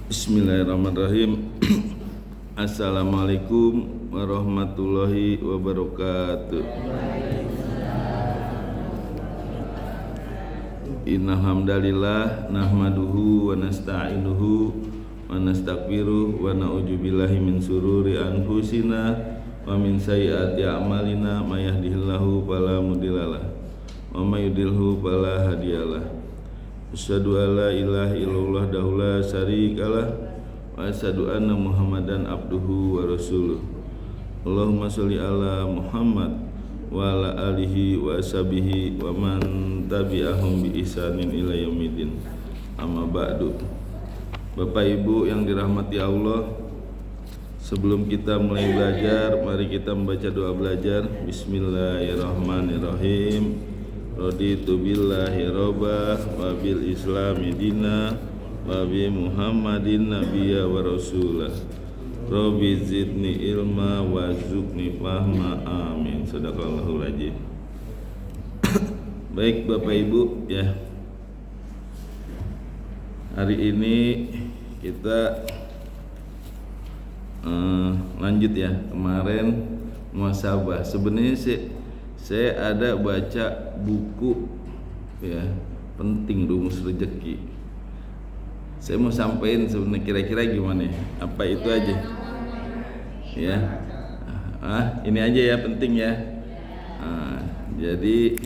Bismillahirrahmanirrahim. Assalamualaikum warahmatullahi wabarakatuh. Innal hamdalillah nahmaduhu wa nasta'inuhu wa nastaghfiruh wa na'udzubillahi min sururi anfusina wa min sayyiati a'malina may yahdihillahu fala mudhillalah wa may yudhlilhu fala hadiyalah. Asyhadu an la ilaha illallah wahdahu la syarikalah wa asyhadu anna Muhammadan abduhu wa rasuluh. Allahumma sholli ala Muhammad wa ala alihi wa ashabihi wa man tabi'ahum bi ihsanin ila yaumiddin. Amma ba'du. Bapak Ibu yang dirahmati Allah, sebelum kita mulai belajar, mari kita membaca doa belajar. Bismillahirrahmanirrahim. Raditu billahi robba wa bil islami dina wa bi Muhammadin nabiyya wa rasulah. Rabbi zidni ilma wa zukni fahma, amin. Sadaqallahul azim. Baik Bapak Ibu ya, hari ini kita lanjut ya. Kemarin muhasabah, sebenarnya saya ada baca buku ya, penting rumus rezeki. Saya mau sampaikan sebenarnya kira-kira gimana ya? Apa itu aja ya? Ini aja ya, penting ya. Jadi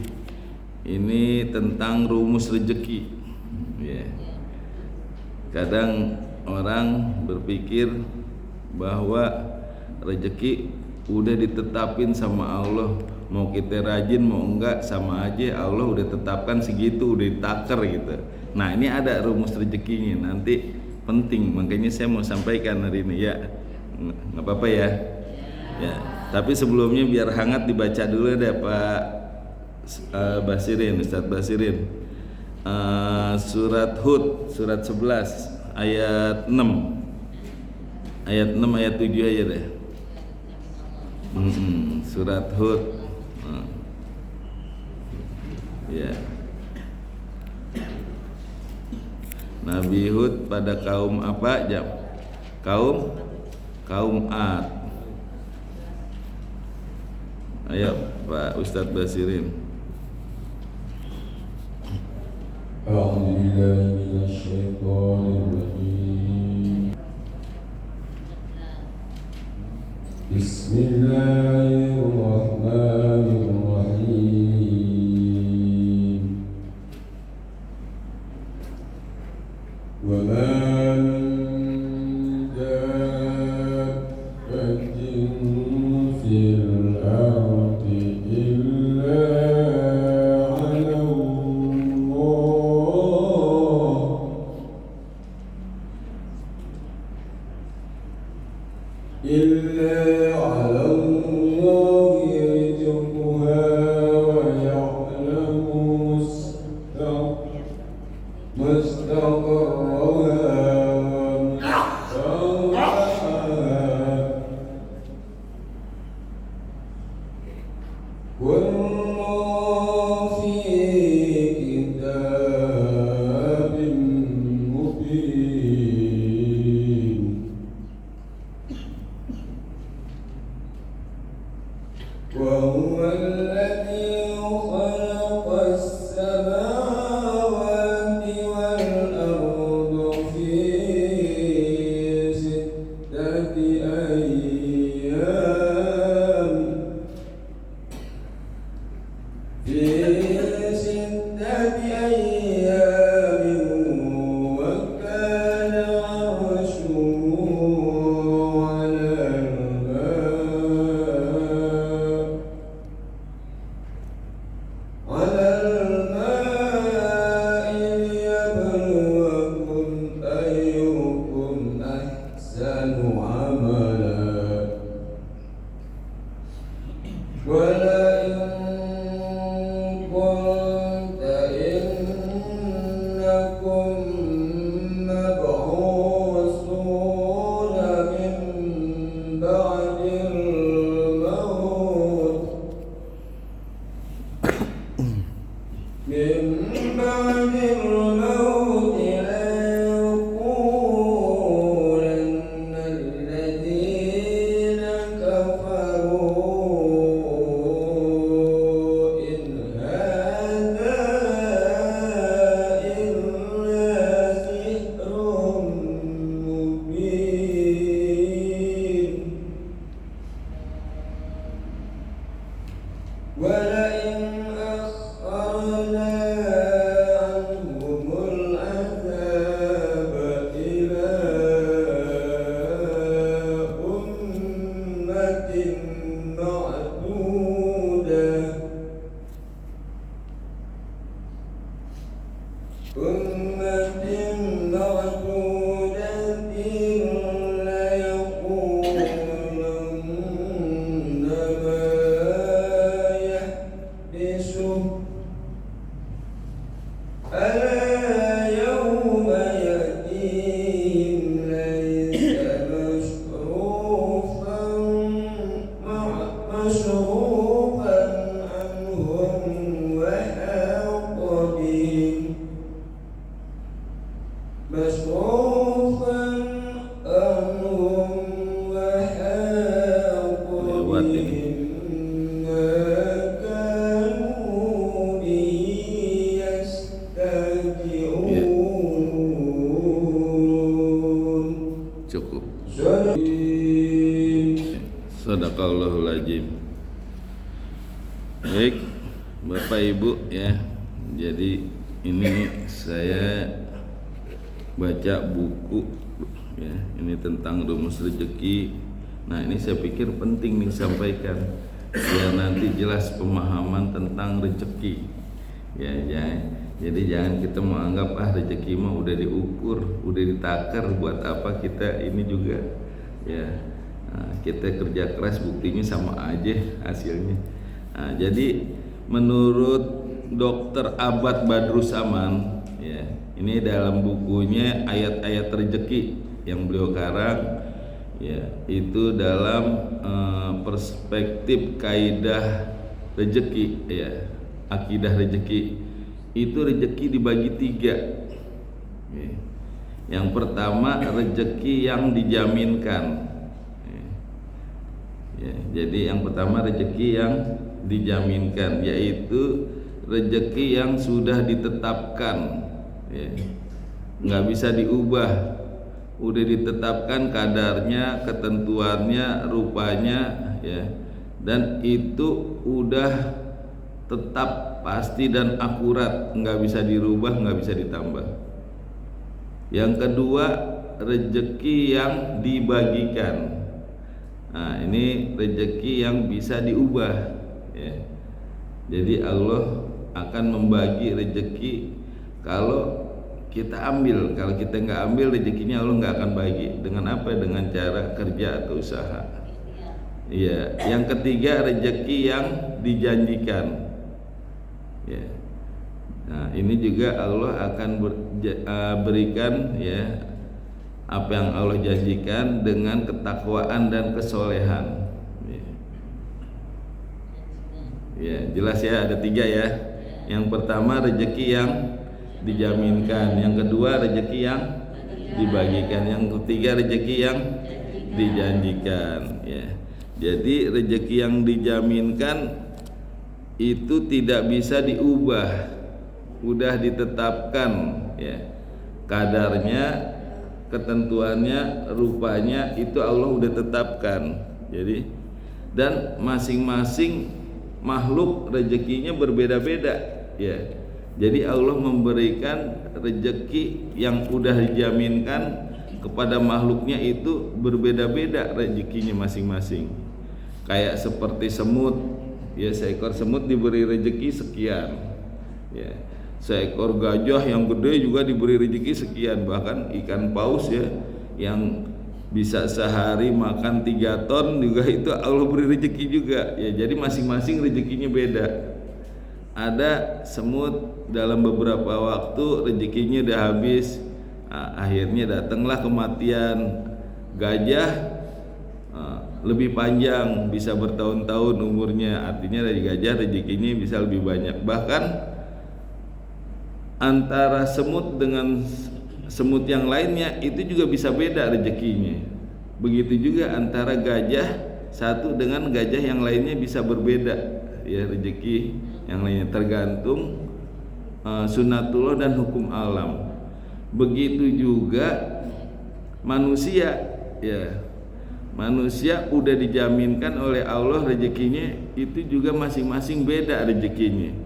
ini tentang rumus rezeki ya. Kadang orang berpikir bahwa rezeki udah ditetapin sama Allah, mau kita rajin mau enggak sama aja, Allah udah tetapkan segitu, udah ditaker gitu. Nah ini ada rumus rezekinya, nanti penting, makanya saya mau sampaikan hari ini ya. Nggak apa-apa ya. Ya. Tapi sebelumnya biar hangat dibaca dulu deh Pak Basirin, Ustadz Basirin. Surat Hud, surat 11 ayat 6. Ayat 6 ayat 7 aja deh. Surat Hud. Ya. Nabi Hud pada kaum apa? Kaum Ad. Ayo Pak Ustadz Basirin. A'udzu billahi minasyaitonir rajim. Bismillahirrahmanirrahim. Wa ma min dabbatin fil ardi illa 'ala Allah yarzuquha wa ya'lamu mustaqarraha wa mustawdaha. Kullu fi kitabin mubin. وهو الذي خلق السماوات والأرض في ستة أيام وكان عرشه على الماء ليبلوكم أيكم أحسن عملا ولئن قلت إنكم مبعوثون من بعد الموت من بعد الموت مصروفا عنهم وحاق lewat ini. بهم ما كانوا به يستهزئون. Cukup. صدق Sadaqallahul azim. Baik, Bapak Ibu ya. Jadi ini saya baca buku ya, ini tentang rumus rezeki. Nah, ini saya pikir penting nih sampaikan biar nanti jelas pemahaman tentang rezeki. Ya, jadi jangan kita menganggap rezeki mah udah diukur, udah ditakar, buat apa kita ini juga ya. Nah, kita kerja keras buktinya sama aja hasilnya. Nah, jadi menurut Dr. Abad Badrussaman ya, ini dalam bukunya ayat-ayat rezeki yang beliau karang ya, itu dalam perspektif kaidah rezeki ya, akidah rezeki. Itu rezeki dibagi 3 ya. Yang pertama rezeki yang dijaminkan ya, jadi yang pertama rezeki yang dijaminkan, yaitu rezeki yang sudah ditetapkan ya, nggak bisa diubah, udah ditetapkan kadarnya, ketentuannya, rupanya ya, dan itu udah tetap pasti dan akurat, nggak bisa dirubah, nggak bisa ditambah. Yang kedua rezeki yang dibagikan. Nah, ini rezeki yang bisa diubah ya. Jadi Allah akan membagi rezeki kalau kita ambil. Kalau kita nggak ambil, rezekinya Allah nggak akan bagi. Dengan apa? Dengan cara kerja atau usaha. Iya. Yang ketiga rezeki yang dijanjikan ya. Nah, ini juga Allah akan berikan ya, apa yang Allah janjikan dengan ketakwaan dan kesolehan ya, jelas ya, ada 3 ya. Yang pertama rezeki yang dijaminkan, yang kedua rezeki yang dibagikan, yang ketiga rezeki yang dijanjikan ya. Jadi rezeki yang dijaminkan itu tidak bisa diubah, udah ditetapkan ya, kadarnya, ketentuannya, rupanya itu Allah udah tetapkan. Jadi dan masing-masing makhluk rezekinya berbeda-beda ya. Jadi Allah memberikan rezeki yang udah dijaminkan kepada makhluknya itu berbeda-beda rezekinya masing-masing. Kayak seperti semut ya, seekor semut diberi rezeki sekian ya. Seekor gajah yang gede juga diberi rezeki sekian. Bahkan ikan paus ya, yang bisa sehari makan 3 ton juga itu Allah beri rezeki juga ya. Jadi masing-masing rezekinya beda. Ada semut dalam beberapa waktu rezekinya udah habis, akhirnya datanglah kematian. Gajah lebih panjang, bisa bertahun-tahun umurnya, artinya dari gajah rezekinya bisa lebih banyak. Bahkan antara semut dengan semut yang lainnya itu juga bisa beda rezekinya. Begitu juga antara gajah satu dengan gajah yang lainnya bisa berbeda ya, rezeki yang lainnya, tergantung sunatullah dan hukum alam. Begitu juga manusia ya, manusia udah dijaminkan oleh Allah rezekinya, itu juga masing-masing beda rezekinya.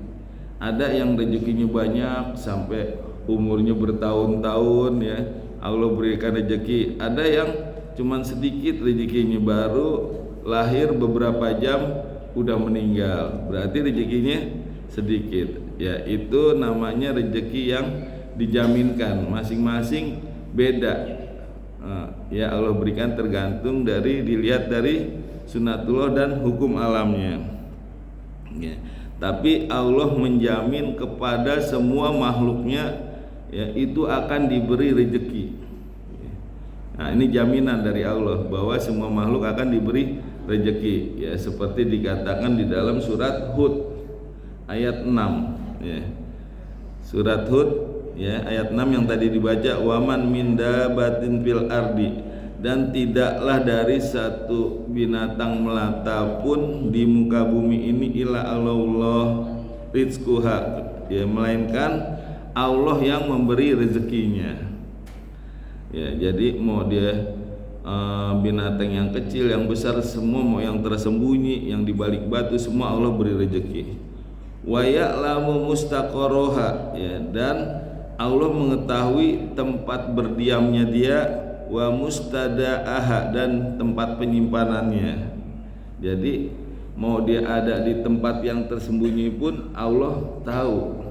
Ada yang rezekinya banyak sampai umurnya bertahun-tahun ya, Allah berikan rezeki. Ada yang cuman sedikit rezekinya, baru lahir beberapa jam udah meninggal, berarti rezekinya sedikit ya. Itu namanya rezeki yang dijaminkan, masing-masing beda ya. Allah berikan tergantung dari, dilihat dari sunatullah dan hukum alamnya ya. Tapi Allah menjamin kepada semua makhluknya ya, itu akan diberi rezeki. Nah, ini jaminan dari Allah bahwa semua makhluk akan diberi rezeki ya, seperti dikatakan di dalam surat Hud ayat 6 ya. Surat Hud ya, ayat 6 yang tadi dibaca, waman min dabatin fil ardi, dan tidaklah dari satu binatang melata pun di muka bumi ini illa Allah rizquha, ya, melainkan Allah yang memberi rezekinya. Ya, jadi mau dia binatang yang kecil, yang besar, semua, mau yang tersembunyi, yang di balik batu, semua Allah beri rezeki. Wa ya'lamu mustaqarroha, ya, dan Allah mengetahui tempat berdiamnya dia, wa mustada'aha, dan tempat penyimpanannya. Jadi mau dia ada di tempat yang tersembunyi pun Allah tahu,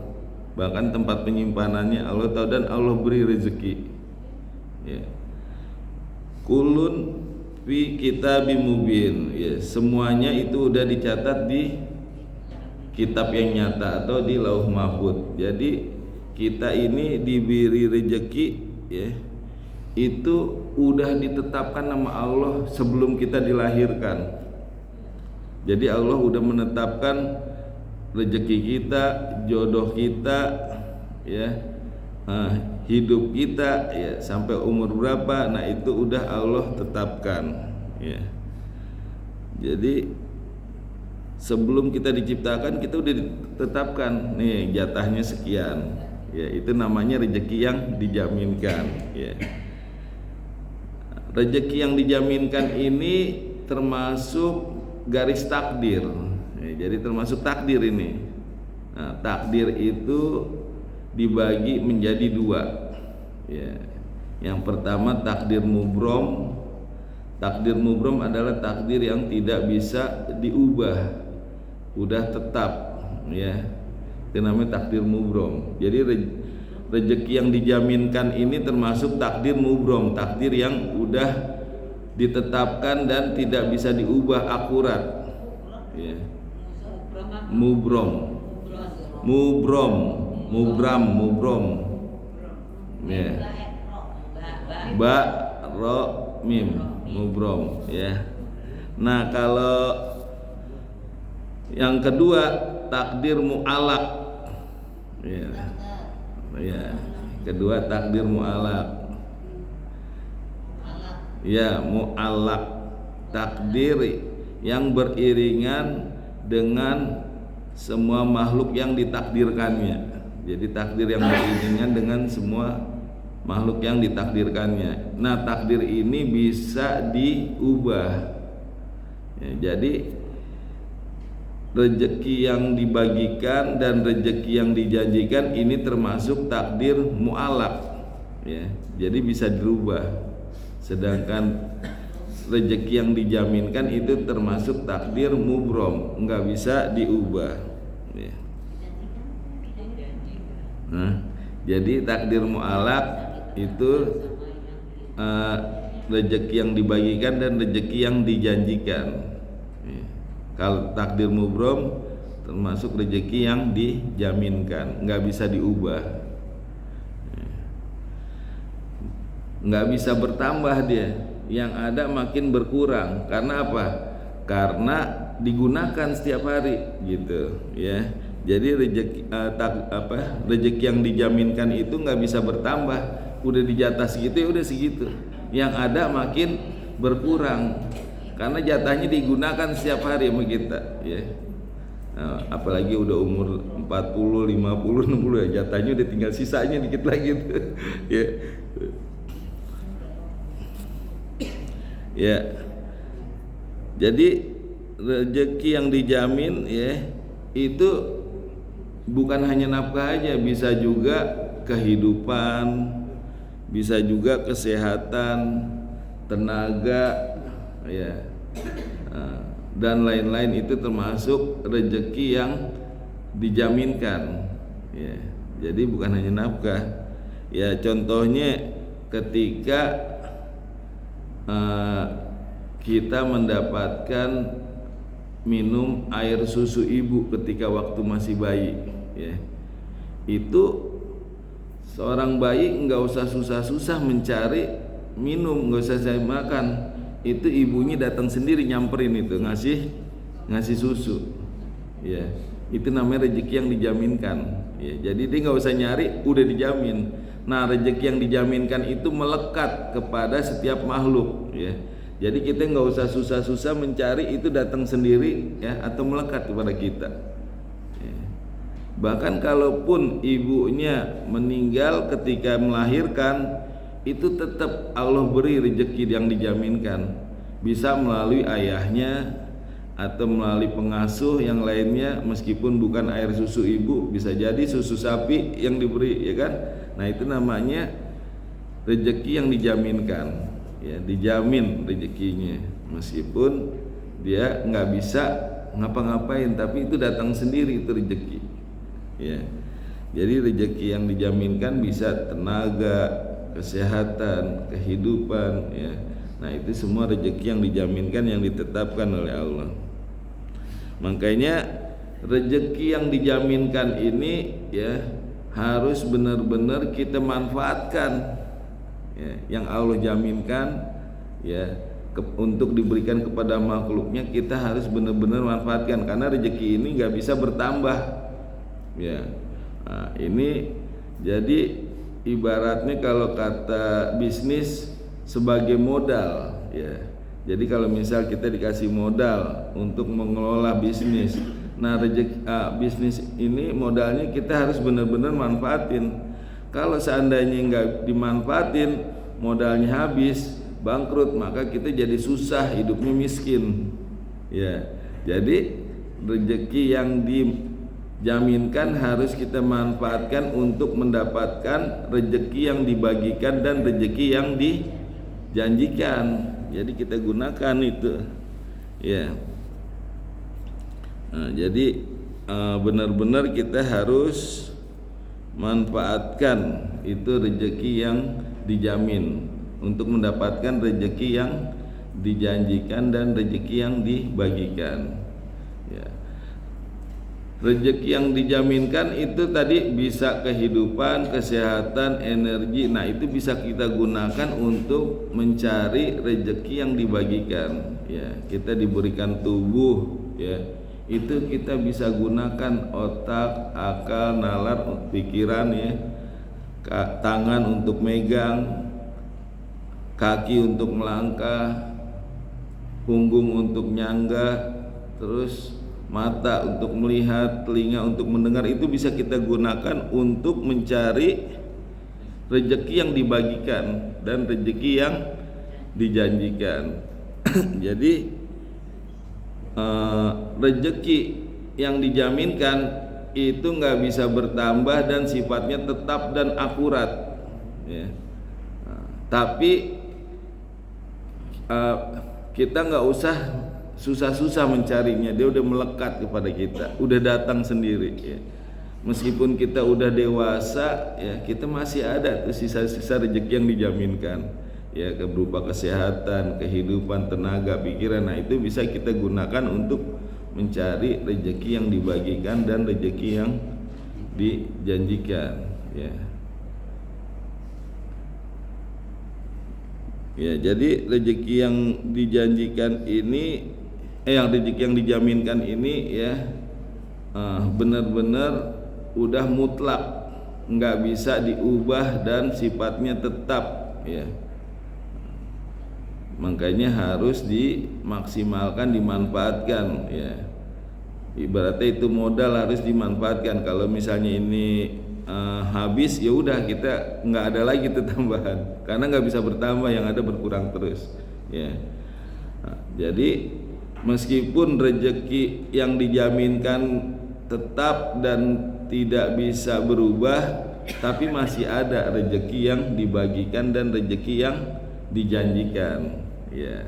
bahkan tempat penyimpanannya Allah tahu, dan Allah beri rezeki, ya. Kulun fi kitabim mubin, ya, semuanya itu udah dicatat di kitab yang nyata atau di lauh mahfud. Jadi kita ini diberi rezeki, ya, itu udah ditetapkan nama Allah sebelum kita dilahirkan. Jadi Allah udah menetapkan rezeki kita, jodoh kita, ya, hidup kita, ya, sampai umur berapa, nah itu udah Allah tetapkan, ya. Jadi sebelum kita diciptakan kita udah ditetapkan nih jatahnya sekian, ya, itu namanya rezeki yang dijaminkan, ya. Rezeki yang dijaminkan ini termasuk garis takdir, ya, jadi termasuk takdir ini. Nah, takdir itu dibagi menjadi dua, ya. Yang pertama takdir mubrom. Takdir mubrom adalah takdir yang tidak bisa diubah, udah tetap, ya, itu namanya takdir mubrom. Jadi rezeki yang dijaminkan ini termasuk takdir mubrom, takdir yang udah ditetapkan dan tidak bisa diubah akurat, ya. Mubrom, ya. Ba ro mim, mubrom, ya. Nah, kalau yang kedua takdir mu'alaq, ya. Ya, kedua takdir mu'alaq. Ya, mu'alaq, takdir yang beriringan dengan semua makhluk yang ditakdirkannya. Jadi takdir yang beriringan dengan semua makhluk yang ditakdirkannya. Nah, takdir ini bisa diubah, ya, jadi rezeki yang dibagikan dan rezeki yang dijanjikan ini termasuk takdir mu'alaq, ya, jadi bisa dirubah. Sedangkan rezeki yang dijaminkan itu termasuk takdir mubrom, enggak bisa diubah, ya. Nah, jadi takdir mu'alaq itu rezeki yang dibagikan dan rezeki yang dijanjikan, ya. Kalau takdir mubrom termasuk rezeki yang dijaminkan, enggak bisa diubah, ya. Enggak bisa bertambah dia, yang ada makin berkurang. Karena apa? Karena digunakan setiap hari, gitu, ya. Jadi rezeki yang dijaminkan itu nggak bisa bertambah, udah dijatah segitu ya udah segitu. Yang ada makin berkurang karena jatahnya digunakan setiap hari sama kita, ya. Nah, apalagi udah umur 40, 50, 60 ya, jatahnya udah tinggal sisanya dikit lagi tuh. Ya. Ya. Jadi rezeki yang dijamin, ya, itu bukan hanya nafkah aja, bisa juga kehidupan, bisa juga kesehatan, tenaga, ya, dan lain-lain. Itu termasuk rezeki yang dijaminkan, ya. Jadi bukan hanya nafkah, ya. Contohnya ketika kita mendapatkan minum air susu ibu ketika waktu masih bayi, ya, itu seorang bayi nggak usah susah-susah mencari minum, nggak usah saya makan, itu ibunya datang sendiri nyamperin itu ngasih susu, ya. Itu namanya rezeki yang dijaminkan. ya. Jadi dia nggak usah nyari, udah dijamin. Nah, rezeki yang dijaminkan itu melekat kepada setiap makhluk, ya. Jadi kita nggak usah susah-susah mencari, itu datang sendiri, ya, atau melekat kepada kita. Ya. Bahkan kalaupun ibunya meninggal ketika melahirkan, itu tetap Allah beri rezeki yang dijaminkan, bisa melalui ayahnya atau melalui pengasuh yang lainnya, meskipun bukan air susu ibu, bisa jadi susu sapi yang diberi, ya kan? Nah, itu namanya rezeki yang dijaminkan, ya, dijamin rezekinya, meskipun dia nggak bisa ngapa-ngapain, tapi itu datang sendiri, itu rezeki, ya. Jadi rezeki yang dijaminkan bisa tenaga, kesehatan, kehidupan, ya. Nah, itu semua rezeki yang dijaminkan, yang ditetapkan oleh Allah. Makanya rezeki yang dijaminkan ini, ya, harus benar-benar kita manfaatkan, ya, yang Allah jaminkan, ya, untuk diberikan kepada makhluknya, kita harus benar-benar manfaatkan, karena rezeki ini nggak bisa bertambah, ya. Nah, ini jadi ibaratnya kalau kata bisnis sebagai modal, ya. Jadi kalau misal kita dikasih modal untuk mengelola bisnis, nah rezeki bisnis ini modalnya kita harus benar-benar manfaatin. Kalau seandainya nggak dimanfaatin, modalnya habis, bangkrut, maka kita jadi susah, hidupnya miskin, ya. Jadi rezeki yang dijaminkan harus kita manfaatkan untuk mendapatkan rezeki yang dibagikan dan rezeki yang dijanjikan. Jadi kita gunakan itu, ya. Nah, jadi benar-benar kita harus manfaatkan itu rezeki yang dijamin untuk mendapatkan rezeki yang dijanjikan dan rezeki yang dibagikan, ya. Rezeki yang dijaminkan itu tadi bisa kehidupan, kesehatan, energi. Nah, itu bisa kita gunakan untuk mencari rezeki yang dibagikan, ya. Kita diberikan tubuh, ya, itu kita bisa gunakan otak, akal, nalar, pikiran, ya, tangan untuk megang, kaki untuk melangkah, punggung untuk nyangga, terus mata untuk melihat, telinga untuk mendengar. Itu bisa kita gunakan untuk mencari rezeki yang dibagikan dan rezeki yang dijanjikan. Jadi rezeki yang dijaminkan itu nggak bisa bertambah dan sifatnya tetap dan akurat, ya. Tapi kita nggak usah susah-susah mencarinya, dia udah melekat kepada kita, udah datang sendiri, ya. Meskipun kita udah dewasa, ya, kita masih ada tuh sisa-sisa rezeki yang dijaminkan, ya, berupa kesehatan, kehidupan, tenaga, pikiran. Nah, itu bisa kita gunakan untuk mencari rezeki yang dibagikan dan rezeki yang dijanjikan, ya. Ya, jadi rezeki yang dijanjikan ini, yang rezeki yang dijaminkan ini, ya, benar-benar udah mutlak, nggak bisa diubah dan sifatnya tetap, ya. Makanya harus dimaksimalkan, dimanfaatkan, ya. Ibaratnya itu modal harus dimanfaatkan. Kalau misalnya ini habis, ya udah, kita nggak ada lagi itu tambahan, karena nggak bisa bertambah, yang ada berkurang terus, ya. Nah, jadi meskipun rezeki yang dijaminkan tetap dan tidak bisa berubah, tapi masih ada rezeki yang dibagikan dan rezeki yang dijanjikan, ya.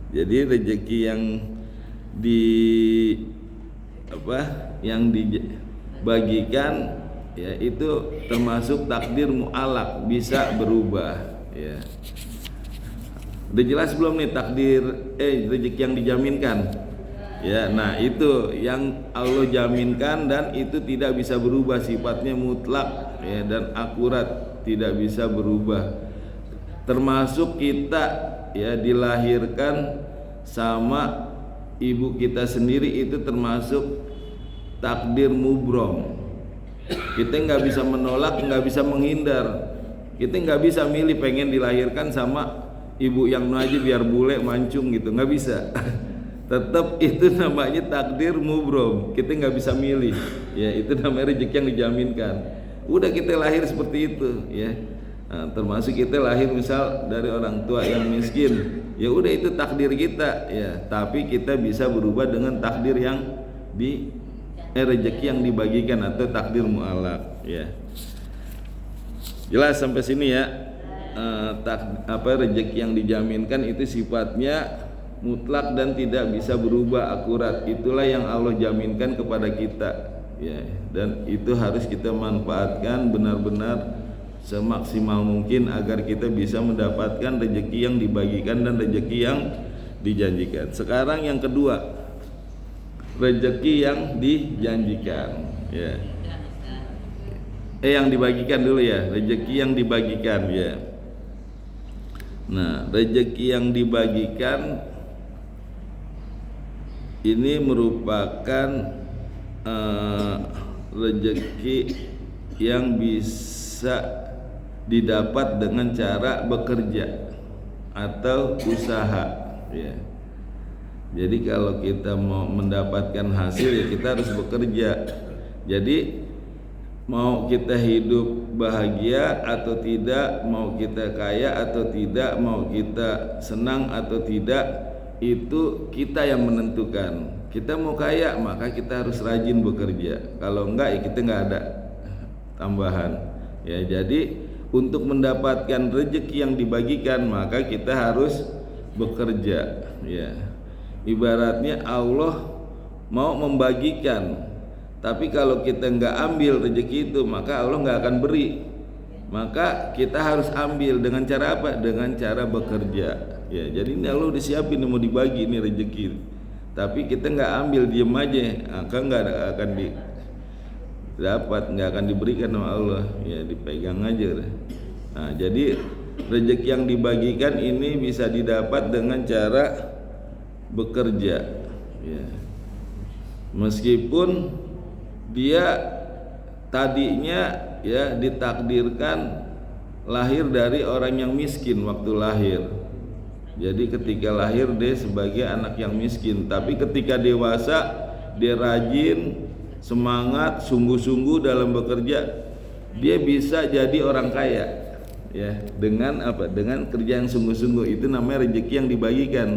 Jadi rezeki yang dibagikan, ya, itu termasuk takdir mu'alaq, bisa berubah, ya. Udah jelas belum nih takdir rezeki yang dijaminkan, ya? Nah, itu yang Allah jaminkan dan itu tidak bisa berubah, sifatnya mutlak, ya, dan akurat, tidak bisa berubah. Termasuk kita, ya, dilahirkan sama ibu kita sendiri, itu termasuk takdir mubrom, Kita nggak bisa menolak, nggak bisa menghindar. Kita nggak bisa milih pengen dilahirkan sama ibu yang aja biar bule mancung gitu, nggak bisa. Tetap itu namanya takdir mubrom. Kita nggak bisa milih, ya itu namanya rezeki yang dijaminkan. Udah kita lahir seperti itu, ya. Nah, termasuk kita lahir misal dari orang tua yang miskin, ya udah itu takdir kita, ya. Tapi kita bisa berubah dengan takdir yang rezeki yang dibagikan atau takdir mu'alaq, ya. Jelas sampai sini ya. Rezeki yang dijaminkan itu sifatnya mutlak dan tidak bisa berubah, akurat. Itulah yang Allah jaminkan kepada kita, ya. Dan itu harus kita manfaatkan benar-benar semaksimal mungkin agar kita bisa mendapatkan rezeki yang dibagikan dan rezeki yang dijanjikan. Sekarang yang kedua, rezeki yang dijanjikan, ya. Yang dibagikan dulu ya, rezeki yang dibagikan, ya. Nah, rezeki yang dibagikan ini merupakan rezeki yang bisa didapat dengan cara bekerja atau usaha, ya. Jadi kalau kita mau mendapatkan hasil ya kita harus bekerja. Jadi mau kita hidup bahagia atau tidak, mau kita kaya atau tidak, mau kita senang atau tidak, itu kita yang menentukan. Kita mau kaya maka kita harus rajin bekerja. Kalau enggak ya kita enggak ada tambahan. Ya, jadi untuk mendapatkan rezeki yang dibagikan maka kita harus bekerja, ya. Ibaratnya Allah mau membagikan, tapi kalau kita nggak ambil rezeki itu maka Allah nggak akan beri. Maka kita harus ambil dengan cara apa? Dengan cara bekerja, ya. Jadi ini Allah udah siapin mau dibagi ini rezeki, tapi kita nggak ambil, diem aja, maka nggak akan dapat, nggak akan diberikan sama Allah, ya. Dipegang aja. Nah, jadi rezeki yang dibagikan ini bisa didapat dengan cara bekerja, ya. Meskipun dia tadinya ya ditakdirkan lahir dari orang yang miskin waktu lahir. Jadi ketika lahir dia sebagai anak yang miskin, tapi ketika dewasa dia rajin, semangat, sungguh-sungguh dalam bekerja, dia bisa jadi orang kaya, ya. Dengan apa? Dengan kerja yang sungguh-sungguh. Itu namanya rezeki yang dibagikan.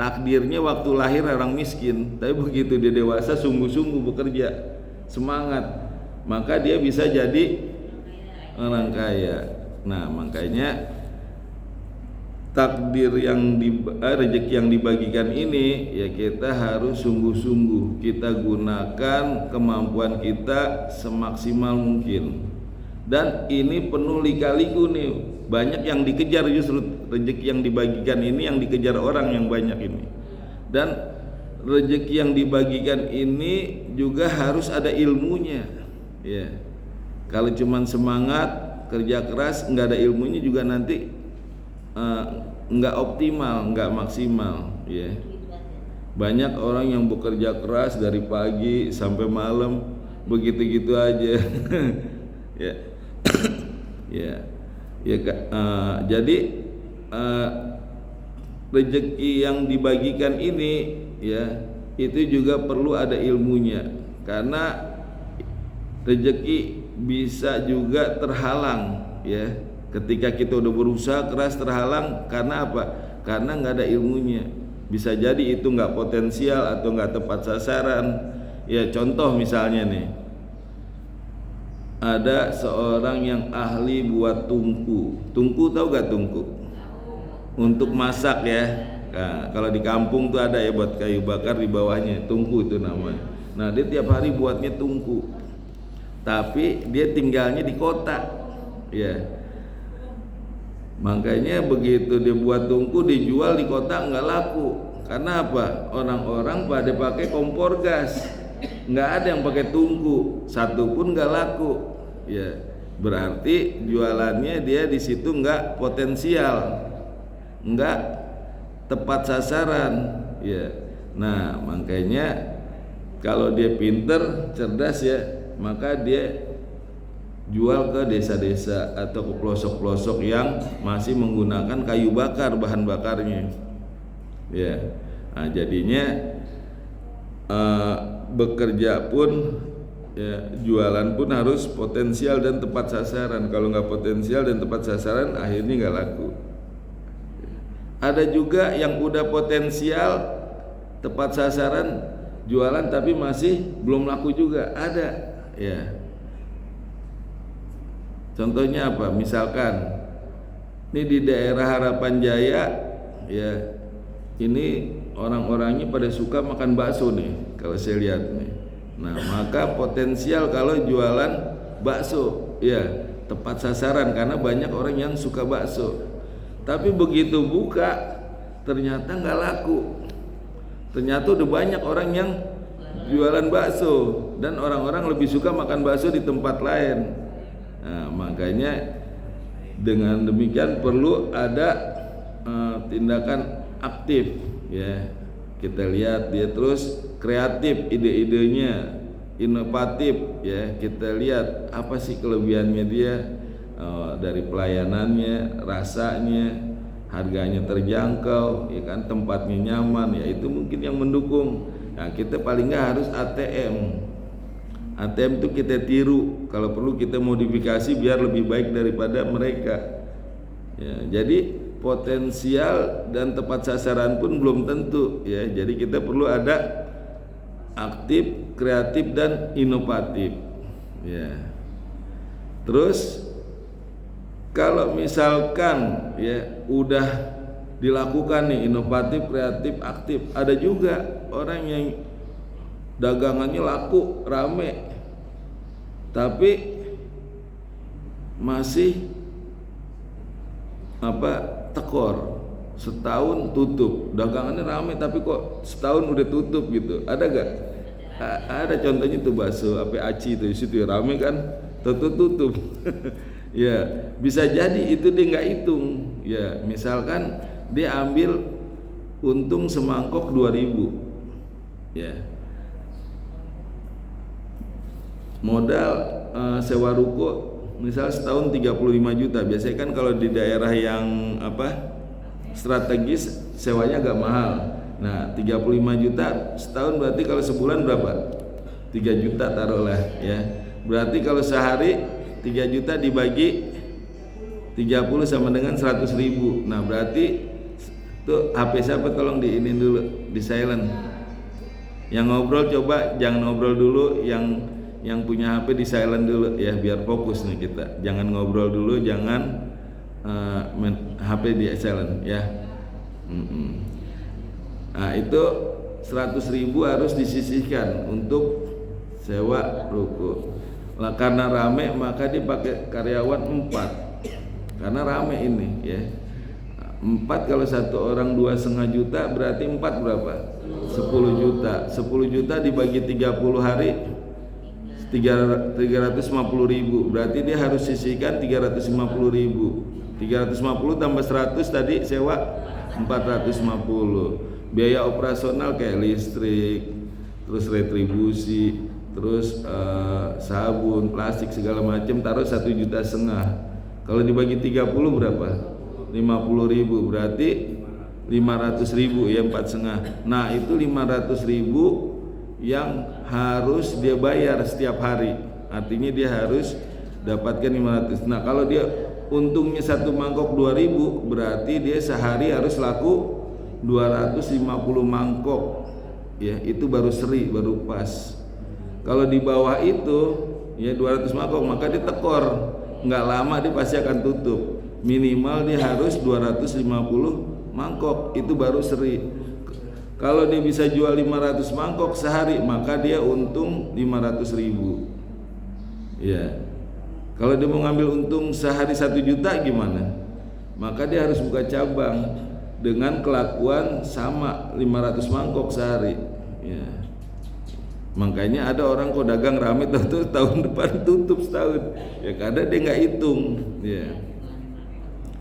Takdirnya waktu lahir orang miskin, tapi begitu dia dewasa sungguh-sungguh bekerja, semangat, maka dia bisa jadi orang kaya. Nah, makanya takdir yang rezeki yang dibagikan ini ya kita harus sungguh-sungguh kita gunakan kemampuan kita semaksimal mungkin. Dan ini penuh lika-liku nih, banyak yang dikejar, justru rezeki yang dibagikan ini yang dikejar orang yang banyak ini. Dan rezeki yang dibagikan ini juga harus ada ilmunya, ya. Kalau cuman semangat kerja keras nggak ada ilmunya juga nanti nggak optimal, nggak maksimal, ya. Banyak orang yang bekerja keras dari pagi sampai malam begitu-gitu aja. Ya. Jadi rezeki yang dibagikan ini ya itu juga perlu ada ilmunya, karena rezeki bisa juga terhalang, ya. Ketika kita udah berusaha keras terhalang karena apa? Karena nggak ada ilmunya. Bisa jadi itu nggak potensial atau nggak tepat sasaran. Ya, contoh misalnya nih, ada seorang yang ahli buat tungku. Tungku tahu gak tungku? Untuk masak, ya. Nah, kalau di kampung tuh ada ya buat kayu bakar di bawahnya, tungku itu namanya. Nah, dia tiap hari buatnya tungku. Tapi dia tinggalnya di kota, ya. Makanya begitu dia buat tungku dijual di kota nggak laku. Karena apa? Orang-orang pada pakai kompor gas, nggak ada yang pakai tungku, satu pun nggak laku, ya. Berarti jualannya dia di situ nggak potensial, nggak tepat sasaran, ya. Nah, makanya kalau dia pinter, cerdas, ya, maka dia jual ke desa-desa atau ke pelosok-pelosok yang masih menggunakan kayu bakar bahan bakarnya. Ya, nah, jadinya bekerja pun, ya, jualan pun harus potensial dan tepat sasaran. Kalau nggak potensial dan tepat sasaran, akhirnya nggak laku. Ada juga yang udah potensial, tepat sasaran, jualan tapi masih belum laku juga, ada. Ya. Contohnya apa? Misalkan ini di daerah Harapan Jaya, ya, ini orang-orangnya pada suka makan bakso nih, kalau saya lihat nih. Nah, maka potensial kalau jualan bakso, ya, tepat sasaran karena banyak orang yang suka bakso. Tapi begitu buka, ternyata nggak laku. Ternyata udah banyak orang yang jualan bakso dan orang-orang lebih suka makan bakso di tempat lain. Nah, makanya dengan demikian perlu ada tindakan aktif, ya. Kita lihat dia terus kreatif, ide-idenya inovatif, ya. Kita lihat apa sih kelebihannya dia, dari pelayanannya, rasanya, harganya terjangkau, ya kan, tempatnya nyaman, ya itu mungkin yang mendukung. Nah, kita paling nggak harus ATM. ATM itu kita tiru, kalau perlu kita modifikasi biar lebih baik daripada mereka. Ya, jadi potensial dan tepat sasaran pun belum tentu, ya. Jadi kita perlu ada aktif, kreatif dan inovatif. Ya. Terus kalau misalkan, ya, udah dilakukan nih inovatif, kreatif, aktif, ada juga orang yang dagangannya laku, rame, tapi masih tekor, setahun tutup. Dagangannya rame tapi kok setahun udah tutup gitu. Ada gak? Ada contohnya tuh bakso aci itu, situ ya, rame kan, tutup. Ya, bisa jadi itu dia nggak hitung. Ya, misalkan dia ambil untung semangkok 2.000, ya. Modal sewa ruko misal setahun 35 juta. Biasanya kan kalau di daerah yang strategis sewanya agak mahal. Nah, 35 juta setahun berarti kalau sebulan berapa? 3 juta taruhlah, ya. Berarti kalau sehari 3 juta dibagi 30 sama dengan 100.000. Nah, berarti tuh HP siapa tolong diinin dulu, di silent. Yang ngobrol coba jangan ngobrol dulu, yang punya HP di silent dulu, ya, biar fokus nih kita. Jangan ngobrol dulu, jangan HP di silent, ya. Nah, itu 100.000 harus disisihkan untuk sewa ruko. Lah, karena rame maka dipakai karyawan 4. Karena rame ini, ya. 4 kalau satu orang 2,5 juta berarti 4 berapa? 10 juta. 10 juta dibagi 30 hari 350.000. Berarti dia harus sisihkan 350.000. 350 tambah 100 tadi sewa 450. Biaya operasional kayak listrik, terus retribusi, terus sabun, plastik segala macam taruh 1,5 juta. Kalau dibagi 30 berapa? 50.000, berarti 500.000, ya, 4,5. Nah, itu 500.000 yang harus dia bayar setiap hari. Artinya dia harus dapatkan 500. Nah, kalau dia untungnya satu mangkok 2.000, berarti dia sehari harus laku 250 mangkok, ya. Itu baru seri, baru pas. Kalau di bawah itu, ya, 200 mangkok, maka dia tekor. Nggak lama dia pasti akan tutup. Minimal dia harus 250 mangkok, itu baru seri. Kalau dia bisa jual 500 mangkok sehari, maka dia untung 500.000. Ya. Kalau dia mau ngambil untung sehari 1 juta gimana? Maka dia harus buka cabang dengan kelakuan sama 500 mangkok sehari. Ya. Makanya ada orang kok dagang rame tuh tahun depan tutup setahun. Ya, karena dia nggak hitung. Ya.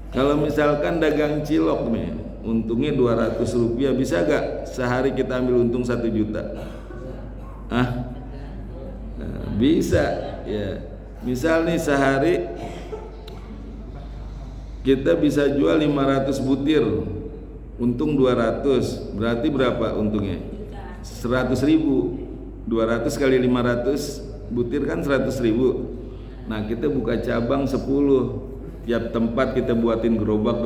Kalau misalkan dagang cilok nih, untungnya 200 rupiah, bisa gak sehari kita ambil untung 1 juta? Nah, bisa, ya. Misal nih sehari kita bisa jual 500 butir, untung 200, berarti berapa untungnya? 100.000. 200 kali 500 butir kan 100.000. Nah kita buka cabang 10, tiap tempat kita buatin gerobak.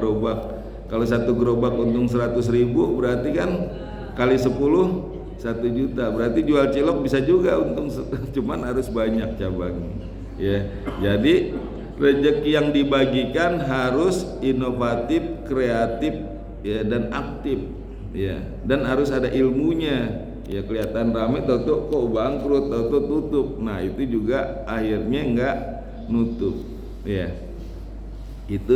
Kalau satu gerobak untung 100.000, berarti kan kali 10 1 juta. Berarti jual cilok bisa juga untung, cuman harus banyak cabang. Ya, jadi rezeki yang dibagikan harus inovatif, kreatif, ya, dan aktif, ya, dan harus ada ilmunya. Ya kelihatan rame, tahu kok bangkrut, tahu tutup. Nah itu juga akhirnya enggak nutup. Ya, itu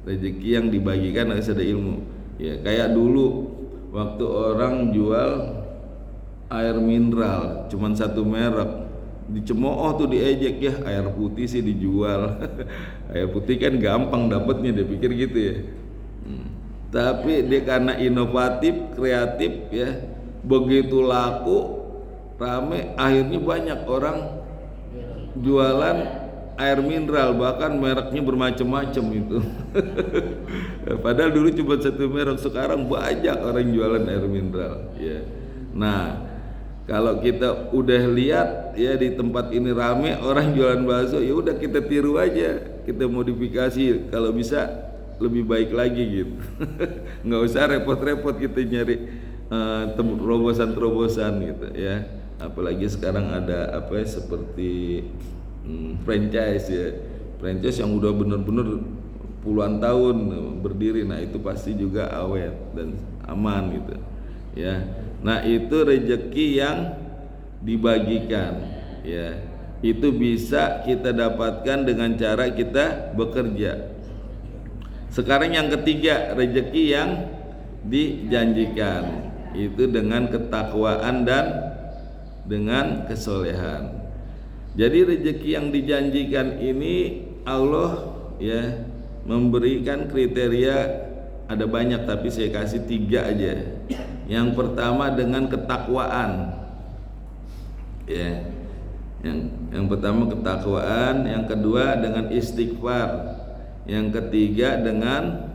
rezeki yang dibagikan harus ada ilmu. Ya kayak dulu waktu orang jual air mineral cuman satu merek, dicemooh tuh, diejek, ya air putih sih dijual. Air putih kan gampang dapatnya, dia pikir gitu ya. Tapi dia karena inovatif, kreatif, ya begitu laku, rame, akhirnya banyak orang jualan air mineral, bahkan mereknya bermacam-macam itu. Padahal dulu cuma satu merek, sekarang banyak orang jualan air mineral, ya. Nah, kalau kita udah lihat ya di tempat ini rame orang jualan bakso, ya udah kita tiru aja, kita modifikasi, kalau bisa lebih baik lagi gitu. Nggak usah repot-repot kita nyari terobosan-terobosan gitu ya. Apalagi sekarang ada apa ya, seperti franchise ya, franchise yang udah bener-bener puluhan tahun berdiri. Nah itu pasti juga awet dan aman gitu ya. Nah itu rezeki yang dibagikan ya, itu bisa kita dapatkan dengan cara kita bekerja. Sekarang yang ketiga, rezeki yang dijanjikan itu dengan ketakwaan dan dengan kesolehan. Jadi rezeki yang dijanjikan ini Allah ya memberikan kriteria, ada banyak tapi saya kasih 3 aja. Yang pertama dengan ketakwaan, ya. Yang pertama ketakwaan, yang kedua dengan istighfar, yang ketiga dengan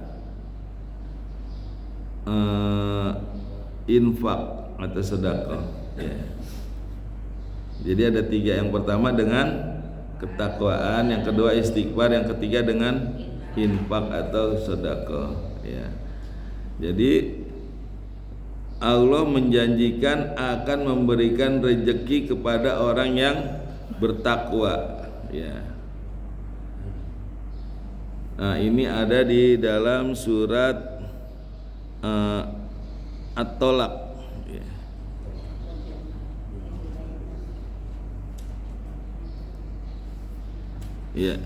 infak atau sedekah. Ya. Jadi ada 3. Yang pertama dengan ketakwaan, yang kedua istighfar, yang ketiga dengan infak atau sedekah. Ya. Jadi Allah menjanjikan akan memberikan rezeki kepada orang yang bertakwa. Ya. Nah ini ada di dalam surat At-Tolak. Ya.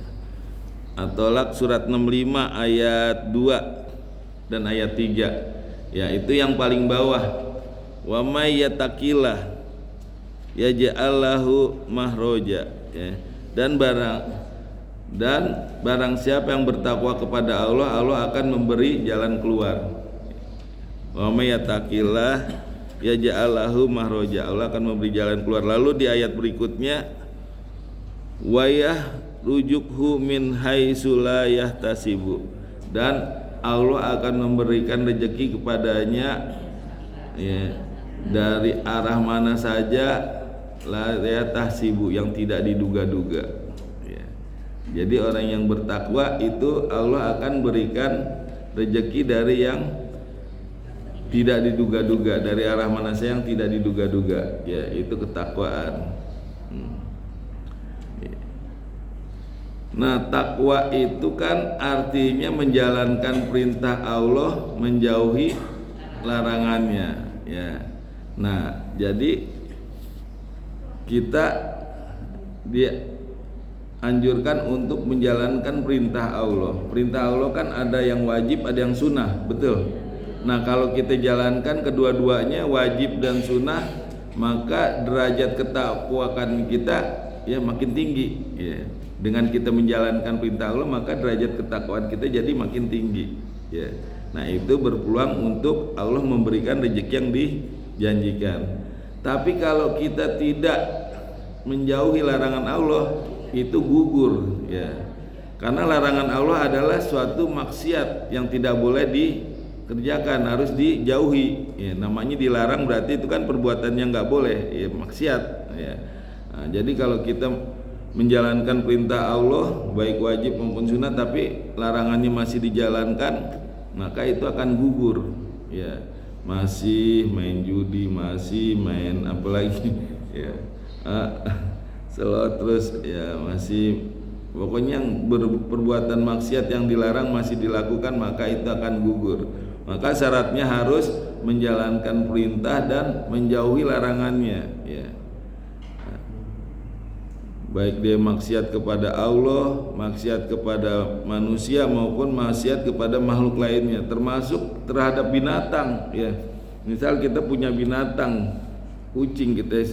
At-Tolak surat 65 ayat 2 dan ayat 3. Ya, itu yang paling bawah. Wa may yattaqillah yaj'al lahu mahroja, ya. Dan barang siapa yang bertakwa kepada Allah, Allah akan memberi jalan keluar. Wa may yattaqillah yaj'al lahu mahroja, Allah akan memberi jalan keluar. Lalu di ayat berikutnya, wa yahrujuhu min haitsu la yahtasibu, dan Allah akan memberikan rezeki kepadanya ya, dari arah mana saja, la yahtasibu, yang tidak diduga-duga. Jadi orang yang bertakwa itu Allah akan berikan rezeki dari yang tidak diduga-duga, dari arah mana saja yang tidak diduga-duga. Ya, itu ketakwaan. Nah, takwa itu kan artinya menjalankan perintah Allah, menjauhi larangannya. Ya. Nah, jadi kita anjurkan untuk menjalankan perintah Allah. Perintah Allah kan ada yang wajib, ada yang sunnah, betul. Nah kalau kita jalankan kedua-duanya, wajib dan sunnah, maka derajat ketakwaan kita ya makin tinggi. Ya. Dengan kita menjalankan perintah Allah, maka derajat ketakwaan kita jadi makin tinggi. Ya. Nah itu berpeluang untuk Allah memberikan rezeki yang dijanjikan. Tapi kalau kita tidak menjauhi larangan Allah, itu gugur ya. Karena larangan Allah adalah suatu maksiat yang tidak boleh dikerjakan, harus dijauhi ya. Namanya dilarang berarti itu kan perbuatan yang nggak boleh ya, maksiat ya. Nah, jadi kalau kita menjalankan perintah Allah baik wajib maupun sunnah tapi larangannya masih dijalankan, maka itu akan gugur ya. Masih main judi, masih main apalagi ya, selot terus ya, masih pokoknya yang perbuatan maksiat yang dilarang masih dilakukan, maka itu akan gugur. Maka syaratnya harus menjalankan perintah dan menjauhi larangannya ya. Baik dia maksiat kepada Allah, maksiat kepada manusia maupun maksiat kepada makhluk lainnya, termasuk terhadap binatang ya. Misal kita punya binatang kucing, kita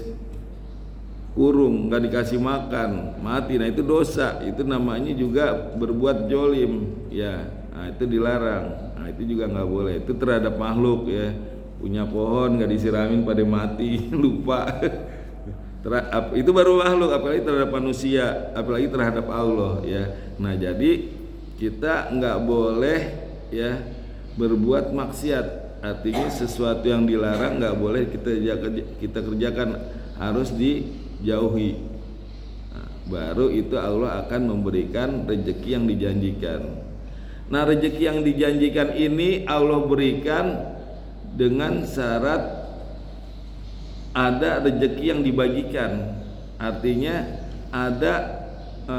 kurung, nggak dikasih makan, mati, nah itu dosa, itu namanya juga berbuat jolim ya. Nah itu dilarang, nah itu juga nggak boleh, itu terhadap makhluk ya. Punya pohon nggak disiramin pada mati lupa itu baru makhluk, apalagi terhadap manusia, apalagi terhadap Allah ya. Nah jadi kita nggak boleh ya berbuat maksiat, artinya sesuatu yang dilarang nggak boleh kita kerjakan, harus dijauhi. Nah, baru itu Allah akan memberikan rezeki yang dijanjikan. Nah rezeki yang dijanjikan ini Allah berikan dengan syarat ada rezeki yang dibagikan, artinya ada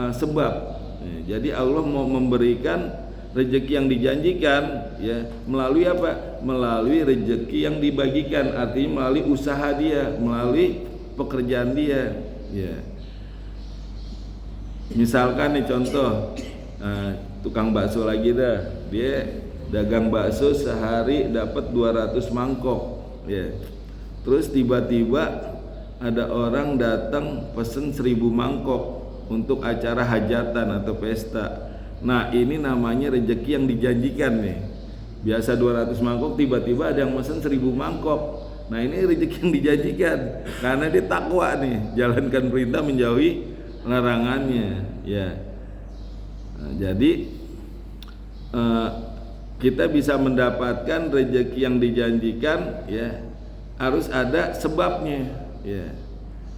sebab. Jadi Allah mau memberikan rezeki yang dijanjikan ya melalui apa? Melalui rezeki yang dibagikan, artinya melalui usaha dia, melalui pekerjaan dia ya. Misalkan nih contoh, tukang bakso lagi dah, dia dagang bakso sehari dapat 200 mangkok ya. Terus tiba-tiba ada orang datang pesen 1000 mangkok untuk acara hajatan atau pesta. Nah ini namanya rezeki yang dijanjikan nih. Biasa 200 mangkok, tiba-tiba ada yang pesen 1000 mangkok. Nah ini rezeki yang dijanjikan, karena dia takwa nih, jalankan perintah menjauhi larangannya ya. Nah, jadi kita bisa mendapatkan rezeki yang dijanjikan ya, harus ada sebabnya ya.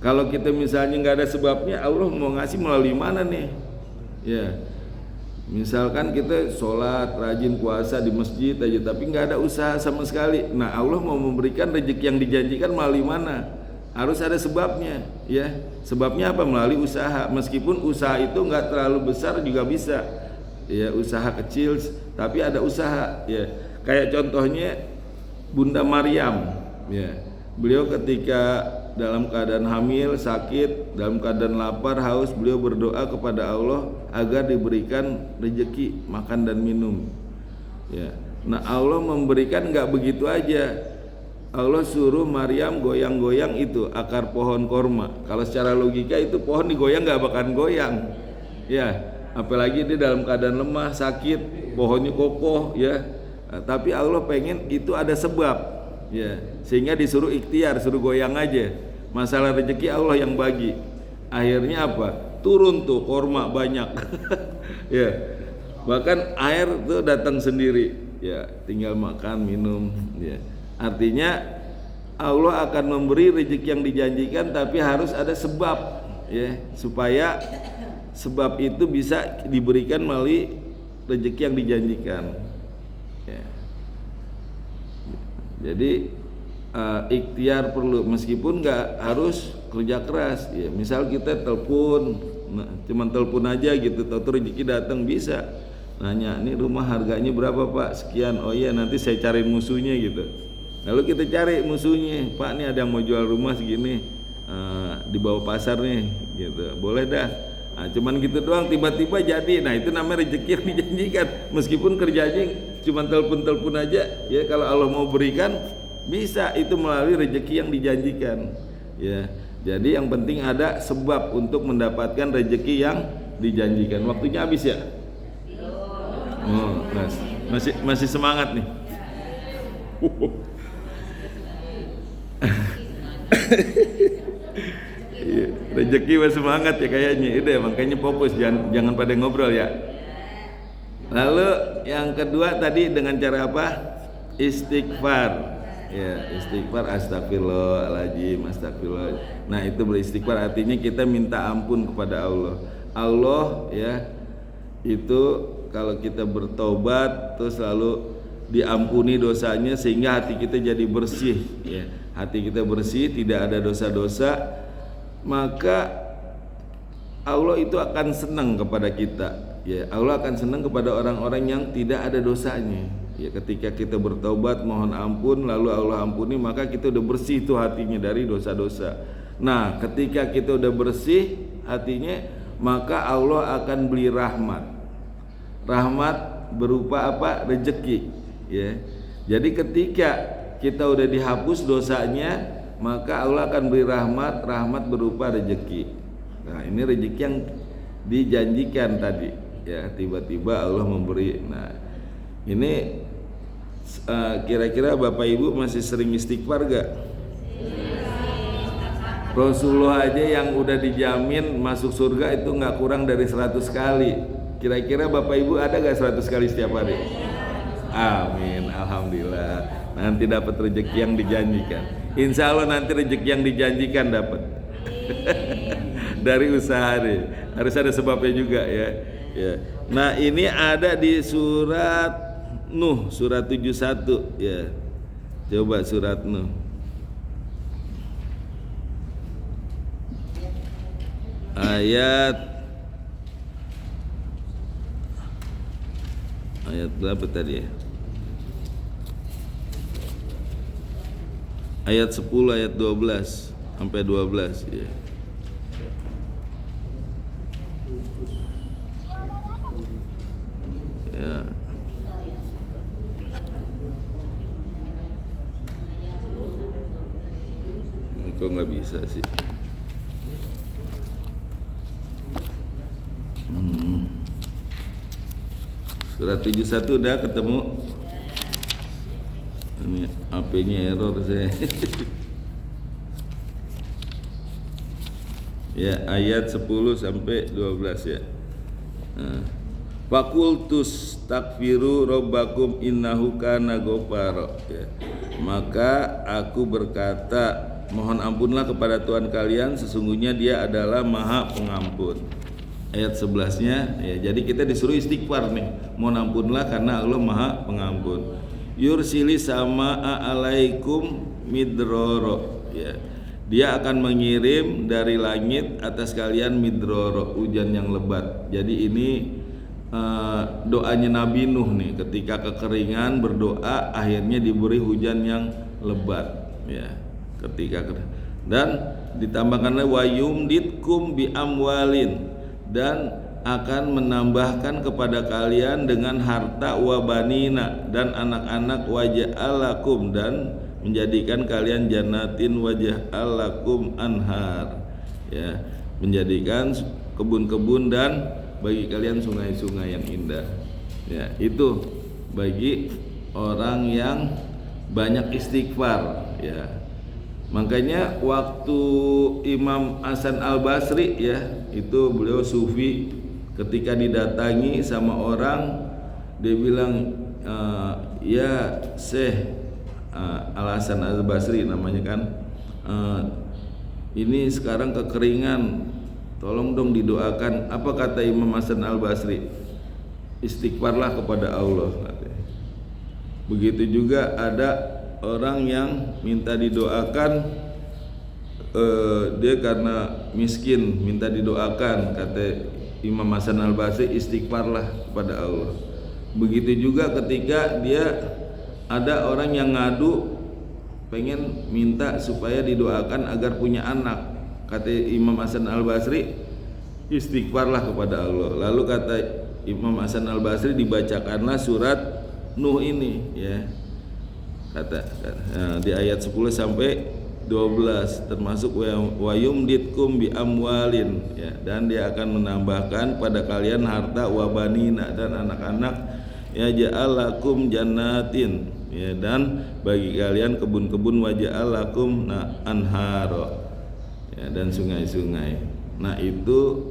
Kalau kita misalnya nggak ada sebabnya, Allah mau ngasih melalui mana nih ya. Misalkan kita sholat, rajin puasa di masjid aja, tapi nggak ada usaha sama sekali. Nah Allah mau memberikan rezeki yang dijanjikan melalui mana? Harus ada sebabnya ya. Sebabnya apa? Melalui usaha. Meskipun usaha itu nggak terlalu besar juga bisa ya, usaha kecil tapi ada usaha ya. Kayak contohnya Bunda Maryam ya, beliau ketika dalam keadaan hamil, sakit, dalam keadaan lapar, haus, beliau berdoa kepada Allah agar diberikan rezeki makan dan minum ya. Nah Allah memberikan nggak begitu aja, Allah suruh Maryam goyang-goyang itu akar pohon korma. Kalau secara logika itu pohon digoyang nggak bakalan goyang ya, apalagi dia dalam keadaan lemah, sakit, pohonnya kokoh ya. Nah, tapi Allah pengen itu ada sebab ya, sehingga disuruh ikhtiar, suruh goyang aja. Masalah rezeki Allah yang bagi. Akhirnya apa? Turun tuh korma banyak ya. Bahkan air tuh datang sendiri ya, tinggal makan minum ya. Artinya Allah akan memberi rezeki yang dijanjikan, tapi harus ada sebab ya, supaya sebab itu bisa diberikan melalui rezeki yang dijanjikan ya. Jadi ikhtiar perlu, meskipun nggak harus kerja keras ya. Misal kita telepon, cuman telepon aja gitu, tahu rezeki datang, bisa nanya, ini rumah harganya berapa Pak? Sekian. Oh iya, nanti saya cari musuhnya gitu. Lalu kita cari musuhnya, Pak ini ada yang mau jual rumah segini di bawah pasar nih gitu, boleh dah. Nah, cuman gitu doang tiba-tiba jadi. Nah itu namanya rezeki yang dijanjikan, meskipun kerjanya cuma telepon-telepon aja ya. Kalau Allah mau berikan bisa, itu melalui rezeki yang dijanjikan ya. Jadi yang penting ada sebab untuk mendapatkan rezeki yang dijanjikan. Waktunya habis ya? Oh, masih semangat nih. Iya, rezeki mah semangat ya kayaknya. Udah makanya fokus, jangan pada ngobrol ya. Lalu yang kedua tadi dengan cara apa? Istighfar. Ya, istighfar, astagfirullahaladzim, astagfirullah. Nah, itu beristighfar artinya kita minta ampun kepada Allah. Allah ya, itu kalau kita bertobat terus lalu diampuni dosanya sehingga hati kita jadi bersih ya. Hati kita bersih, tidak ada dosa-dosa, maka Allah itu akan senang kepada kita ya. Allah akan senang kepada orang-orang yang tidak ada dosanya ya. Ketika kita bertobat mohon ampun lalu Allah ampuni, maka kita udah bersih tuh hatinya dari dosa-dosa. Nah, ketika kita udah bersih hatinya, maka Allah akan beri rahmat. Rahmat berupa apa? Rezeki ya. Jadi ketika kita udah dihapus dosanya, maka Allah akan beri rahmat, rahmat berupa rezeki. Nah, ini rezeki yang dijanjikan tadi ya, tiba-tiba Allah memberi. Nah, ini kira-kira Bapak Ibu masih sering istighfar gak? Rasulullah aja yang udah dijamin masuk surga itu gak kurang dari 100 kali. Kira-kira Bapak Ibu ada gak 100 kali setiap hari? Amin, alhamdulillah. Nanti dapat rezeki yang dijanjikan. Insya Allah nanti rezeki yang dijanjikan dapat. Dari usaha nih. Harus ada sebabnya juga ya. Nah, ini ada di surat Nuh, surat 71 ya. Coba surat Nuh. Ayat berapa tadi ya? Ayat 10, ayat 12 sampai 12 ya. Ya. Kok nggak bisa sih? Surat 71 udah ketemu. Ini HP-nya error saya. Ya, ayat 10 sampai 12 ya. Fakultus takfiru robbakum innahu kana ghafara ya. Maka aku berkata, mohon ampunlah kepada Tuhan kalian, sesungguhnya Dia adalah Maha Pengampun. Ayat 11-nya ya, jadi kita disuruh istighfar nih. Mohon ampunlah karena Allah Maha Pengampun. Yursili sama alaikum midroro ya. Dia akan mengirim dari langit atas kalian midroro, hujan yang lebat. Jadi ini doanya Nabi Nuh nih, ketika kekeringan berdoa akhirnya diberi hujan yang lebat ya. Dan ditambahkanlah wa yumditkum bi amwalin, dan akan menambahkan kepada kalian dengan harta wa banina dan anak-anak, waja'alakum, dan menjadikan kalian jannatin waja'alakum anhar ya, menjadikan kebun-kebun dan bagi kalian sungai-sungai yang indah ya. Itu bagi orang yang banyak istighfar ya. Makanya waktu Imam Hasan Al-Basri ya, itu beliau sufi, ketika didatangi sama orang, dia bilang ya Syekh Al-Hasan Al-Basri namanya kan, ini sekarang kekeringan, tolong dong didoakan. Apa kata Imam Hasan Al-Basri? Istighfarlah kepada Allah. Begitu juga ada orang yang minta didoakan, dia karena miskin minta didoakan, kata Imam Hasan Al-Basri, istighfarlah kepada Allah. Begitu juga ketika dia ada orang yang ngadu pengen minta supaya didoakan agar punya anak, kata Imam Hasan Al-Basri, istighfarlah kepada Allah. Lalu kata Imam Hasan Al-Basri, dibacakanlah surat Nuh ini ya. Kata di ayat 10 sampai 12 termasuk wa yumditkum bi amwalin ya, dan Dia akan menambahkan pada kalian harta wa banina dan anak-anak ya, ja'alakum jannatin ya, dan bagi kalian kebun-kebun, wa ja'alakum anharo ya, dan sungai-sungai. Nah itu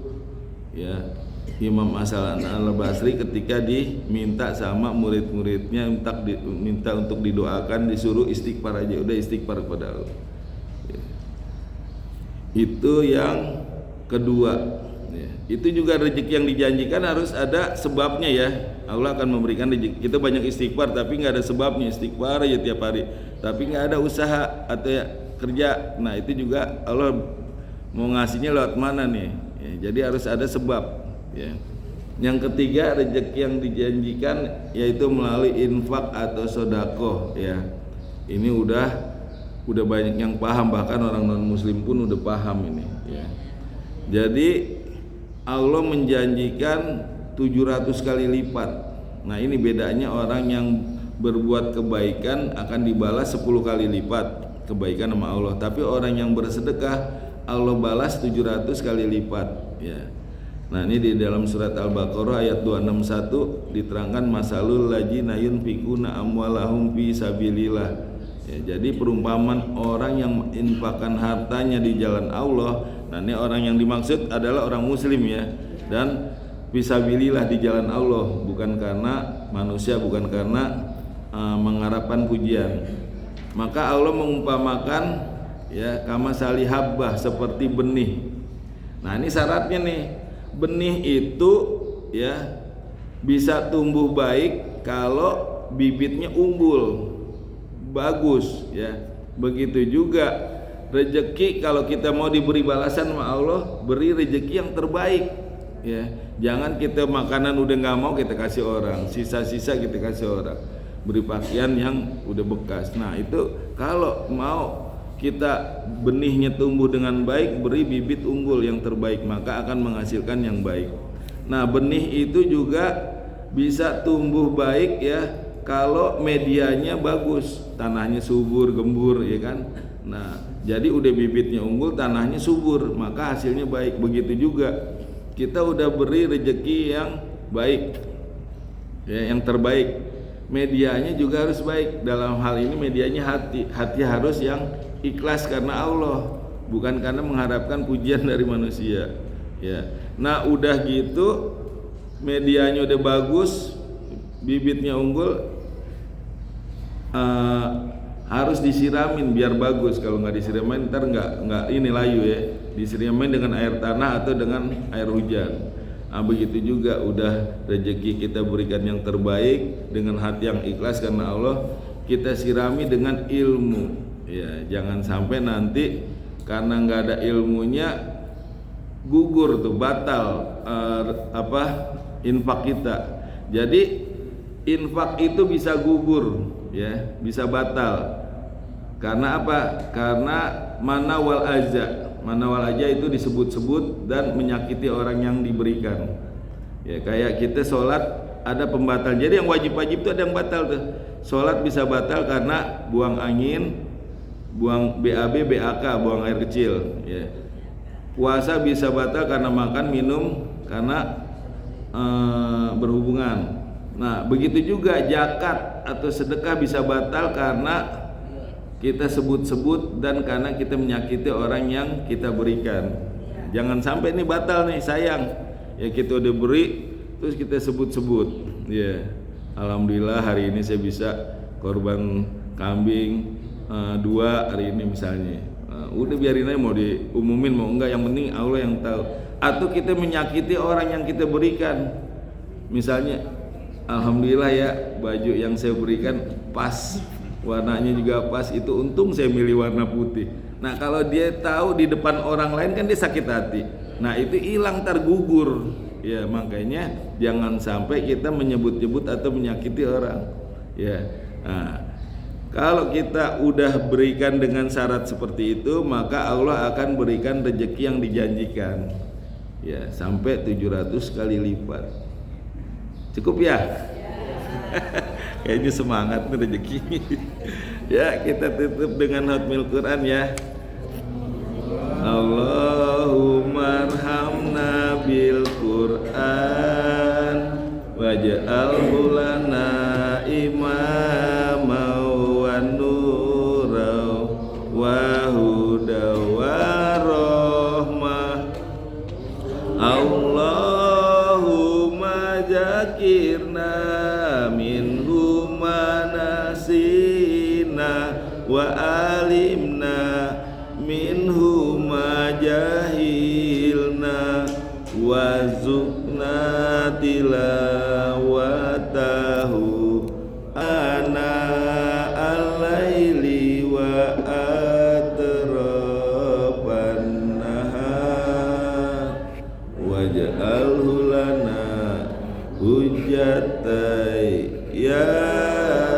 ya Imam Hasan al-Basri ketika diminta sama murid-muridnya minta untuk didoakan, disuruh istighfar aja, udah istighfar kepada Allah. Ya. Itu yang kedua. Ya. Itu juga rezeki yang dijanjikan harus ada sebabnya ya. Allah akan memberikan rezeki. Kita banyak istighfar tapi nggak ada sebabnya, istighfar aja tiap hari, tapi nggak ada usaha atau ya, kerja. Nah itu juga Allah mau ngasihnya lewat mana nih? Ya, jadi harus ada sebab. Ya. Yang ketiga rezeki yang dijanjikan yaitu melalui infak atau sodako. Ya, ini udah banyak yang paham, bahkan orang non muslim pun udah paham ini. Ya. Jadi Allah menjanjikan 700 kali lipat. Nah ini bedanya, orang yang berbuat kebaikan akan dibalas 10 kali lipat kebaikan sama Allah, tapi orang yang bersedekah Allah balas 700 kali lipat. Ya. Nah ini di dalam surat Al-Baqarah ayat 261 diterangkan masalul ladzina yunfikuna amwalahum fi sabilillah. Ya, jadi perumpamaan orang yang menginfakkan hartanya di jalan Allah. Nah ini orang yang dimaksud adalah orang muslim ya, dan fisabilillah di jalan Allah, bukan karena manusia, bukan karena mengharapkan pujian. Maka Allah mengumpamakan ya kama sali habbah, seperti benih. Nah ini syaratnya nih, benih itu ya bisa tumbuh baik kalau bibitnya unggul, bagus ya. Begitu juga rezeki, kalau kita mau diberi balasan sama Allah, beri rezeki yang terbaik ya. Jangan kita makanan udah nggak mau kita kasih orang, sisa-sisa kita kasih orang, beri pakaian yang udah bekas. Nah itu kalau mau kita benihnya tumbuh dengan baik, beri bibit unggul yang terbaik, maka akan menghasilkan yang baik. Nah benih itu juga bisa tumbuh baik ya kalau medianya bagus, tanahnya subur, gembur ya kan. Nah jadi udah bibitnya unggul, tanahnya subur, maka hasilnya baik. Begitu juga kita udah beri rezeki yang baik ya, yang terbaik, medianya juga harus baik. Dalam hal ini medianya hati harus yang ikhlas karena Allah, bukan karena mengharapkan pujian dari manusia ya. Nah udah gitu medianya udah bagus, bibitnya unggul, harus disiramin biar bagus. Kalau nggak disiramin ntar nggak ini layu ya, disiramin dengan air tanah atau dengan air hujan. Nah begitu juga udah rezeki kita berikan yang terbaik dengan hati yang ikhlas karena Allah, kita sirami dengan ilmu ya. Jangan sampai nanti karena nggak ada ilmunya gugur tuh, batal infak kita. Jadi infak itu bisa gugur ya, bisa batal. Karena apa? Karena mana wal aja itu disebut-sebut dan menyakiti orang yang diberikan. Ya kayak kita sholat ada pembatal. Jadi yang wajib-wajib itu ada yang batal tuh. Sholat bisa batal karena buang angin, buang BAB, BAK, buang air kecil. Ya. Puasa bisa batal karena makan, minum, karena berhubungan. Nah begitu juga zakat atau sedekah bisa batal karena kita sebut-sebut dan karena kita menyakiti orang yang kita berikan. Jangan sampai ini batal nih, sayang ya, kita udah beri terus kita sebut-sebut ya. Alhamdulillah hari ini saya bisa korban kambing 2 hari ini misalnya. Udah biarin aja, mau diumumin mau enggak, yang penting Allah yang tahu. Atau kita menyakiti orang yang kita berikan, misalnya alhamdulillah ya baju yang saya berikan pas, warnanya juga pas, itu untung saya milih warna putih. Nah kalau dia tahu di depan orang lain kan dia sakit hati. Nah itu hilang, tergugur ya. Makanya jangan sampai kita menyebut-nyebut atau menyakiti orang ya. Nah kalau kita udah berikan dengan syarat seperti itu, maka Allah akan berikan rezeki yang dijanjikan ya, sampai 700 kali lipat. Cukup ya? Kayaknya semangat nih rezeki. Ya kita tutup dengan Hotmil Quran ya. Allahumma arhamna bil Quran waj'alhu lana imama wa nura wa huda wa nasina wa alimna minhu ma jahilna warzuqna tilawatahu ana al-laili wa atrapan nahar waj'alhu lana hujjatai ya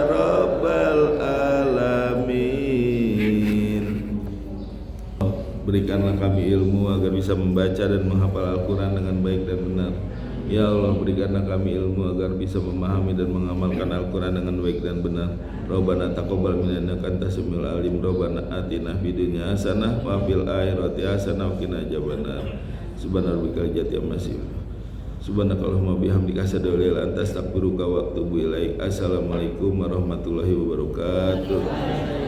rabbal alamin. Berikanlah kami ilmu agar bisa membaca dan menghafal Al-Quran dengan baik dan benar. Ya Allah, berikanlah kami ilmu agar bisa memahami dan mengamalkan Al-Quran dengan baik dan benar. Rabbana taqabbal minna innaka antas samiul alim. Rabbana atina fid dunya hasanah wa fil akhirati hasanah wa qina adzabannar. Subhanarabbikal izzati amma yasifun. Subhanakallahumma bihamdika asyhadu an la ilaha illa anta astaghfiruka wa atubu ilaik. Assalamualaikum warahmatullahi wabarakatuh.